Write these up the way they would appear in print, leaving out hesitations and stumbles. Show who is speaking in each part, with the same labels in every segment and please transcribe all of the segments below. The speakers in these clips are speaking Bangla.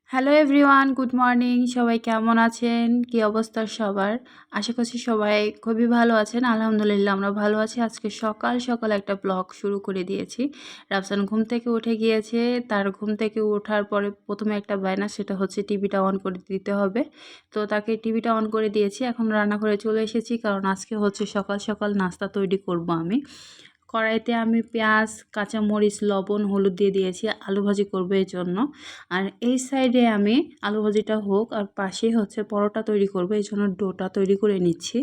Speaker 1: Hello everyone, good morning. সবাই কেমন আছেন? কি অবস্থা সবার? আশা করছি সবাই খুবই ভালো আছেন। আলহামদুলিল্লাহ আমরা ভালো আছি। আজকে সকাল সকাল একটা ব্লগ শুরু করে দিয়েছি। রাফসান ঘুম থেকে উঠে গিয়েছে। তার ঘুম থেকে ওঠার পরে প্রথমে একটা বায়না, সেটা হচ্ছে টিভিটা অন করে দিতে হবে। তো তাকে টিভিটা অন করে দিয়েছি। এখন রান্নাঘরে চলে এসেছি, কারণ আজকে হচ্ছে সকাল সকাল নাস্তা তৈরি করব আমি। কড়াইতে আমি পেঁয়াজ, কাঁচামরিচ, লবণ, হলুদ দিয়ে দিয়েছি আলু ভাজি করবো এর জন্য। আর এই সাইডে আমি আলু ভাজিটা হোক, আর পাশেই হচ্ছে পরোটা তৈরি করবো, এই জন্য ডোটা তৈরি করে নিচ্ছি।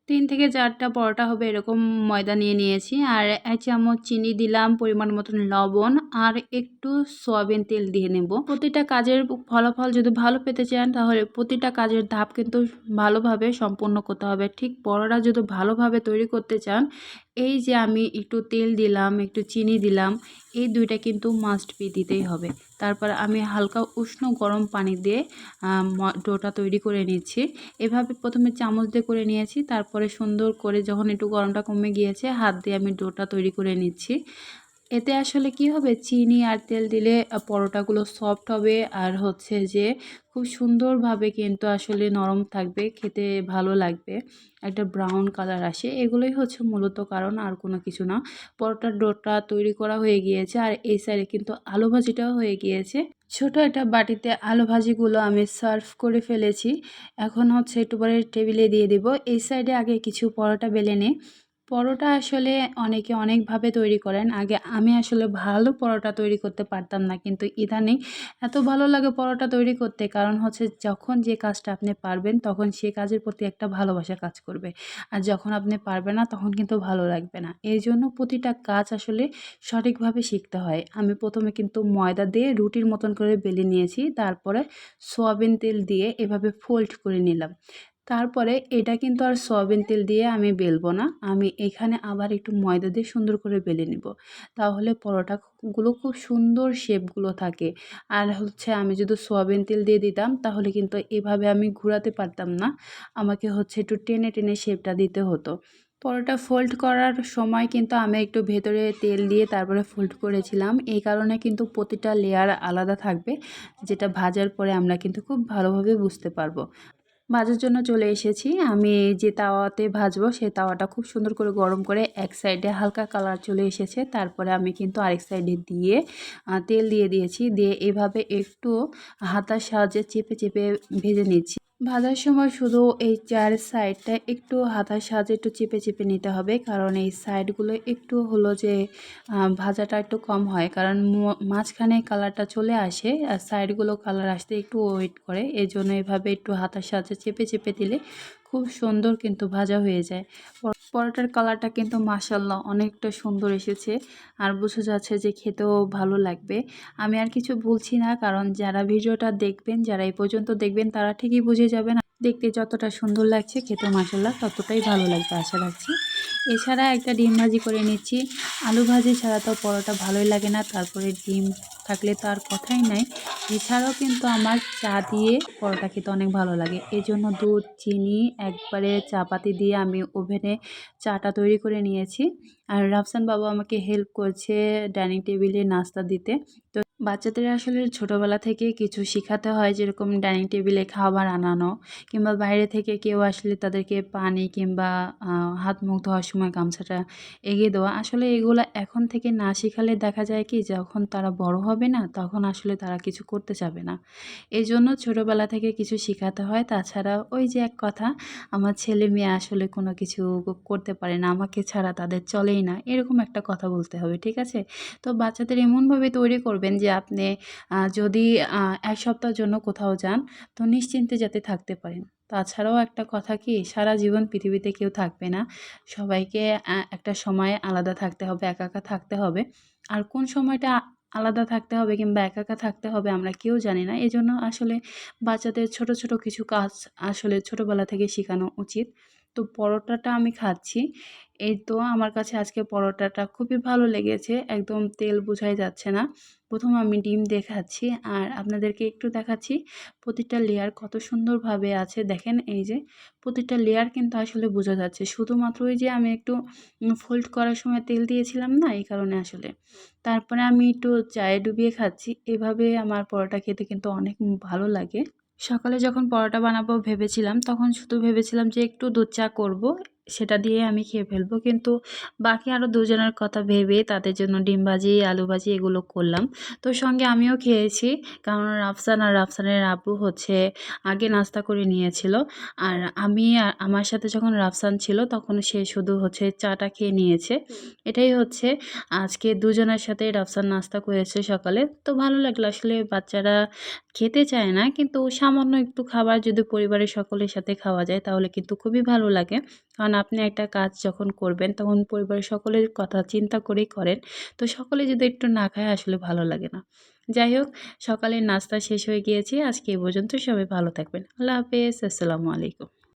Speaker 1: 3 থেকে 4টা পরোটা হবে এরকম ময়দা নিয়ে নিয়েছি। আর 1 চামচ চিনি দিলাম, পরিমাণ মতন লবণ, আর একটু সয়াবিন তেল দিয়ে নেব। প্রতিটা কাজের ফলাফল যদি ভালো পেতে চান, তাহলে প্রতিটা কাজের ধাপ কিন্তু ভালোভাবে সম্পূর্ণ করতে হবে। ঠিক পরোটা যদি ভালোভাবে তৈরি করতে চান, এই যে আমি একটু তেল দিলাম, একটু চিনি দিলাম, এই দুইটা কিন্তু মাস্ট বি দিতেই হবে। তারপর আমি হালকা উষ্ণ গরম পানি দিয়ে ডোটা তৈরি করে নিচ্ছি। এভাবে প্রথমে চামচ দিয়ে করে নিয়েছি, তারপরে সুন্দর করে যখন একটু গরমটা কমে গিয়েছে, হাত দিয়ে আমি ডোটা তৈরি করে নিচ্ছি। এতে আসলে কি হবে, চিনি আর তেল দিলে পরোটাগুলো সফট হবে, আর হচ্ছে যে খুব সুন্দরভাবে কিন্তু আসলে নরম থাকবে, খেতে ভালো লাগবে, একটা ব্রাউন কালার আসে। এগুলোই হচ্ছে মূলত কারণ, আর কোনো কিছু না। পরোটার ডোটা তৈরি করা হয়ে গিয়েছে, আর এই সাইডে কিন্তু আলু ভাজিটাও হয়ে গিয়েছে। ছোট একটা বাটিতে আলু ভাজিগুলো আমি সার্ভ করে ফেলেছি। এখন হচ্ছে একটু পরে টেবিলে দিয়ে দিব। এই সাইডে আগে কিছু পরোটা বেলে নিই। পরোটা আসলে অনেকে অনেকভাবে তৈরি করেন। আগে আমি আসলে ভালো পরোটা তৈরি করতে পারতাম না, কিন্তু ইদানিং এত ভালো লাগে পরোটা তৈরি করতে। কারণ হচ্ছে যখন যে কাজটা আপনি পারবেন, তখন সে কাজের প্রতি একটা ভালোবাসা কাজ করবে। আর যখন আপনি পারবেন না, তখন কিন্তু ভালো লাগবে না। এই জন্য প্রতিটা কাজ আসলে সঠিকভাবে শিখতে হয়। আমি প্রথমে কিন্তু ময়দা দিয়ে রুটির মতন করে বেলে নিয়েছি। তারপরে সয়াবিন তেল দিয়ে এভাবে ফোল্ড করে নিলাম। তারপরে এটা কিন্তু আর সয়াবিন তেল দিয়ে আমি বেলবো না। আমি এখানে আবার একটু ময়দা দিয়ে সুন্দর করে বেলে নিব। তাহলে পরোটাগুলো খুব সুন্দর শেপগুলো থাকে। আর হচ্ছে আমি যদি সয়াবিন তেল দিয়ে দিতাম, তাহলে কিন্তু এভাবে আমি ঘোরাতে পারতাম না। আমাকে হচ্ছে একটু টেনে টেনে শেপটা দিতে হতো। পরোটা ফোল্ড করার সময় কিন্তু আমি একটু ভেতরে তেল দিয়ে তারপরে ফোল্ড করেছিলাম। এই কারণে কিন্তু প্রতিটা লেয়ার আলাদা থাকবে, যেটা ভাজার পরে আমরা কিন্তু খুব ভালোভাবে বুঝতে পারবো। ভাজার জন্য চলে এসেছি। আমি যে তাওয়াতে ভাজবো, সেই তাওয়াটা খুব সুন্দর করে গরম করে এক সাইডে হালকা কালার চলে এসেছে। তারপরে আমি কিন্তু আরেক সাইডে দিয়ে তেল দিয়ে দিয়েছি। দিয়ে এভাবে একটু হাতার সাহায্যে চেপে চেপে ভেজে নিচ্ছি। ভাজার সময় শুধু এই চার সাইডটা একটু হাতার সাহায্যে একটু চেপে চেপে নিতে হবে, কারণ এই সাইডগুলো একটু হলো যে ভাজাটা একটু কম হয়, কারণ মাঝখানে কালারটা চলে আসে আর সাইডগুলো কালার আসতে একটু ওয়েট করে। এই জন্য এভাবে একটু হাতার সাহায্যে চেপে চেপে দিলে খুব সুন্দর কিন্তু ভাজা হয়ে যায়। পরোটার কালারটা কিন্তু মাশাআল্লাহ অনেকটা সুন্দর এসেছে, আর বোঝা যাচ্ছে যে খেতেও ভালো লাগবে। আমি আর কিছু বলছি না, কারণ যারা ভিডিওটা দেখবেন, যারা এই পর্যন্ত দেখবেন, তারা ঠিকই বুঝে যাবেন দেখতে যতটা সুন্দর লাগছে, খেতে মাশাআল্লাহ ততটাই ভালো লাগবে আশা রাখছি। এছাড়া একটা ডিম ভাজি করে নিচ্ছি। আলু ভাজি ছাড়া তো পরোটা ভালোই লাগে না, তারপরে ডিম থাকলে তো আর কথাই নাই। এছাড়াও কিন্তু আমার চা দিয়ে পরোটা খেতে অনেক ভালো লাগে। এজন্য দুধ, চিনি একবারে চা পাতি দিয়ে আমি ওভেনে চাটা তৈরি করে নিয়েছি। আর রাফসান বাবু আমাকে হেল্প করছে ডাইনিং টেবিলে নাস্তা দিতে। তো বাচ্চাদের আসলে ছোটোবেলা থেকে কিছু শেখাতে হয়, যেরকম ডাইনিং টেবিলে খাবার আনানো, কিংবা বাইরে থেকে কেউ আসলে তাদেরকে পানি কিংবা হাত মুখ ধোয়ার সময় গামছাটা এগিয়ে দেওয়া। আসলে এগুলো এখন থেকে না শেখালে দেখা যায় কি, যখন তারা বড় হবে না, তখন আসলে তারা কিছু করতে চাবে না। এই জন্য ছোটোবেলা থেকে কিছু শেখাতে হয়। তাছাড়া ওই যে এক কথা, আমার ছেলে মেয়ে আসলে কোনো কিছু করতে পারে না, আমাকে ছাড়া তাদের চলেই না, এরকম একটা কথা বলতে হবে, ঠিক আছে? তো বাচ্চাদের এমনভাবে তৈরি করবেন যে আপনি যদি 1 সপ্তাহের জন্য কোথাও যান, তো নিশ্চিন্তে যাতে থাকতে পারেন। তাছাড়াও একটা কথা কি, সারা জীবন পৃথিবীতে কেউ থাকবে না। সবাইকে একটা সময় আলাদা থাকতে হবে, একা একা থাকতে হবে। আর কোন সময়টা আলাদা থাকতে হবে কিংবা একা একা থাকতে হবে আমরা কেউ জানি না। এজন্য আসলে বাচ্চাদের ছোট ছোট কিছু কাজ আসলে ছোটোবেলা থেকে শেখানো উচিত। তো পরোটাটা আমি খাচ্ছি। এই তো আমার কাছে আজকে পরোটাটা খুবই ভালো লেগেছে। একদম তেল বোঝাই যাচ্ছে না। ১ম আমি ডিম দিয়ে খাচ্ছি আর আপনাদেরকে একটু দেখাচ্ছি প্রতিটা লেয়ার কত সুন্দরভাবে আছে। দেখেন এই যে প্রতিটা লেয়ার কিন্তু আসলে বোঝা যাচ্ছে। শুধুমাত্র ওই যে আমি একটু ফোল্ড করার সময় তেল দিয়েছিলাম না, এই কারণে আসলে। তারপরে আমি একটু চায়ে ডুবিয়ে খাচ্ছি। এভাবে আমার পরোটা খেতে কিন্তু অনেক ভালো লাগে। সকালে যখন পরোটা বানাবো ভেবেছিলাম, তখন শুধু ভেবেছিলাম যে একটু দুধ চা করব, সেটা দিয়ে আমি খেয়ে ফেলবো। কিন্তু বাকি আরও ২ জনের কথা ভেবে তাদের জন্য ডিম ভাজি, আলু ভাজি এগুলো করলাম। তো সঙ্গে আমিও খেয়েছি, কারণ রাফসান আর রাফসানের আব্বু হচ্ছে আগে নাস্তা করে নিয়েছিল। আর আমি আমার সাথে যখন রাফসান ছিল তখন সে শুধু হচ্ছে চাটা খেয়ে নিয়েছে। এটাই হচ্ছে আজকে দুজনের সাথে রাফসান নাস্তা করেছে সকালে। তো ভালো লাগলো, আসলে বাচ্চারা খেতে চায় না, কিন্তু সামান্য একটু খাবার যদি পরিবারের সকলের সাথে খাওয়া যায় তাহলে কিন্তু খুবই ভালো লাগে। কারণ আপনি একটা কাজ যখন করবেন তখন পরিবারের সকলের কথা চিন্তা করেই করেন। তো সকলে যদি একটু না খায় আসলে ভালো লাগে না। যাই হোক, সকালের নাস্তা শেষ হয়ে গিয়েছে। আজকে এই পর্যন্ত। সবাই ভালো থাকবেন। আল্লাহ হাফেজ। আসসালামু আলাইকুম।